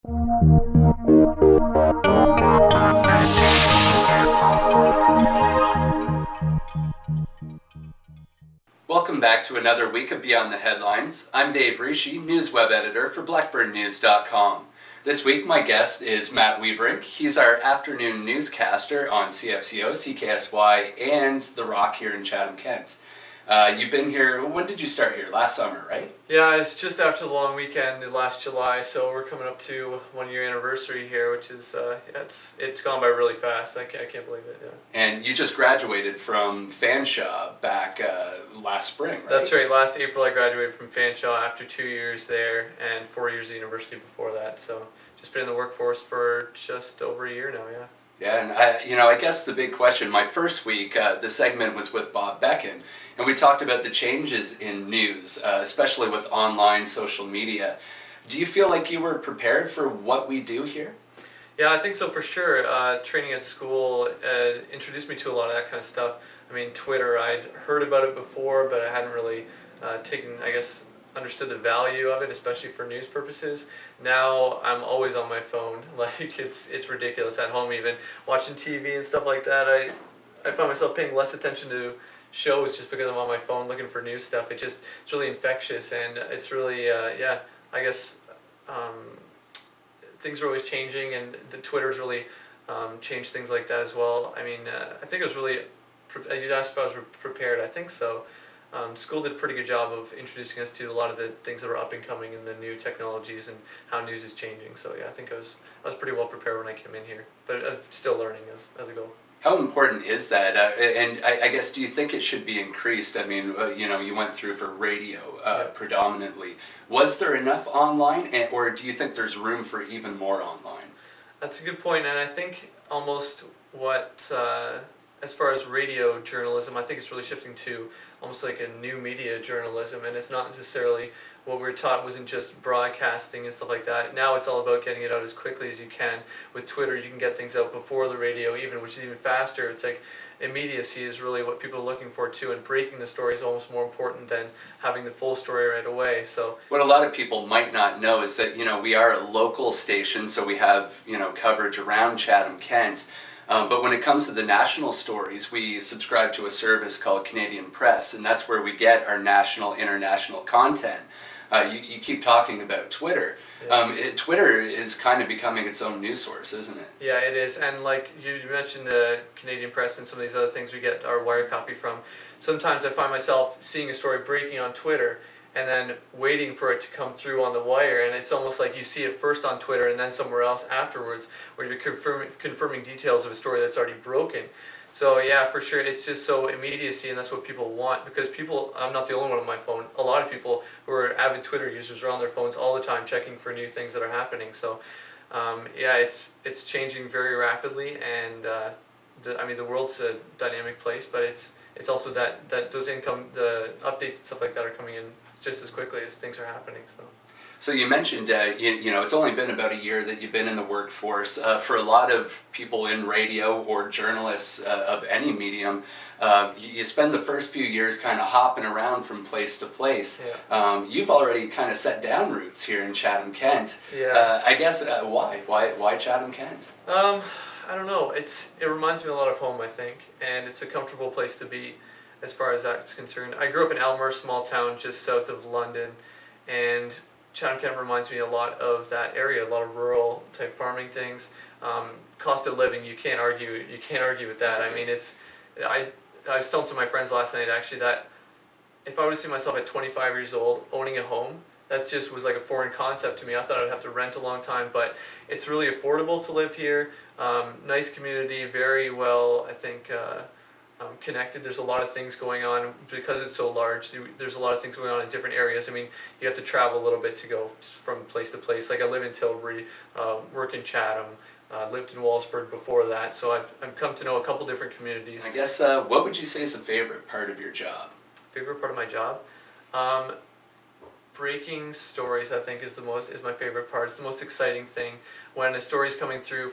Welcome back to another week of Beyond the Headlines. I'm Dave Rishi, news web editor for blackbirdnews.com. This week my guest is Matt Weaverink. He's our afternoon newscaster on CFCO, CKSY, and The Rock here in Chatham-Kent. You've been here, when did you start here? Last summer, right? Yeah, it's just after the long weekend last July, so we're coming up to 1 year anniversary here, which is, it's gone by really fast. I can't believe it, yeah. And you just graduated from Fanshawe back last spring, right? That's right. Last April I graduated from Fanshawe after 2 years there and 4 years at university before that, so just been in the workforce for just over a year now, yeah. Yeah, and I guess the big question, my first week, the segment was with Bob Becken, and we talked about the changes in news, especially with online social media. Do you feel like you were prepared for what we do here? Yeah, I think so for sure. Training at school introduced me to a lot of that kind of stuff. I mean, Twitter, I'd heard about it before, but I hadn't really understood the value of it, especially for news purposes. Now I'm always on my phone. Like it's ridiculous at home, even watching TV and stuff like that. I find myself paying less attention to shows just because I'm on my phone looking for news stuff. It's really infectious, and it's really I guess things are always changing, and the Twitter's really changed things like that as well. I mean, I think it was really. You asked if I was prepared. I think so. School did a pretty good job of introducing us to a lot of the things that are up and coming and the new technologies and how news is changing. So yeah, I think I was pretty well prepared when I came in here, but I'm still learning as I go. How important is that? And I guess, do you think it should be increased? I mean, you went through for radio predominantly. Was there enough online, or do you think there's room for even more online? That's a good point, and I think almost as far as radio journalism, I think it's really shifting to almost like a new media journalism, and it's not necessarily what we were taught wasn't just broadcasting and stuff like that. Now it's all about getting it out as quickly as you can. With Twitter, you can get things out before the radio even, which is even faster. It's like immediacy is really what people are looking for too, and breaking the story is almost more important than having the full story right away. So what a lot of people might not know is that, we are a local station, so we have, coverage around Chatham-Kent. But when it comes to the national stories, we subscribe to a service called Canadian Press, and that's where we get our national, international content. You keep talking about Twitter. Yeah. Twitter is kind of becoming its own news source, isn't it? Yeah, it is. And like you mentioned the Canadian Press and some of these other things we get our wire copy from, sometimes I find myself seeing a story breaking on Twitter and then waiting for it to come through on the wire, and it's almost like you see it first on Twitter and then somewhere else afterwards, where you're confirming details of a story that's already broken. So yeah, for sure, it's just so immediacy, and that's what people want, because I'm not the only one on my phone. A lot of people who are avid Twitter users are on their phones all the time checking for new things that are happening. So it's changing very rapidly, and the world's a dynamic place, but it's also that the updates and stuff like that are coming in just as quickly as things are happening. So you mentioned, it's only been about a year that you've been in the workforce. For a lot of people in radio or journalists of any medium, you spend the first few years kind of hopping around from place to place. Yeah. You've already kind of set down roots here in Chatham-Kent. Yeah. I guess, why? Why Chatham-Kent? I don't know. It reminds me a lot of home, I think, and it's a comfortable place to be as far as that's concerned. I grew up in Elmer, small town just south of London, and Chatham-Kent reminds me a lot of that area, a lot of rural type farming things. Cost of living, you can't argue with that. I mean, I was telling some of my friends last night actually that if I were to see myself at 25 years old owning a home, that just was like a foreign concept to me. I thought I'd have to rent a long time, but it's really affordable to live here. Nice community, very well, I think, connected. There's a lot of things going on because it's so large. There's a lot of things going on in different areas. I mean, you have to travel a little bit to go from place to place. Like I live in Tilbury, work in Chatham, lived in Wallsburg before that, so I've come to know a couple different communities. I guess, what would you say is the favorite part of your job? Favorite part of my job? breaking stories, I think, is my favorite part. It's the most exciting thing when a story's coming through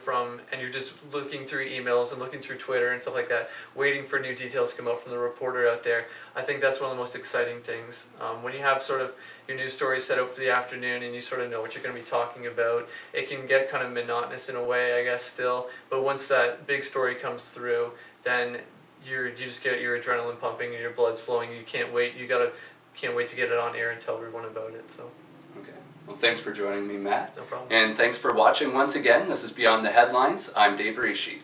and you're just looking through emails and looking through Twitter and stuff like that, waiting for new details to come out from the reporter out there. I think that's one of the most exciting things. When you have sort of your news stories set out for the afternoon and you sort of know what you're going to be talking about, it can get kind of monotonous in a way, I guess, still. But once that big story comes through, then you just get your adrenaline pumping and your blood's flowing. You can't wait. Can't wait to get it on air and tell everyone about it. So. Okay. Well, thanks for joining me, Matt. No problem. And thanks for watching once again. This is Beyond the Headlines. I'm Dave Rishi.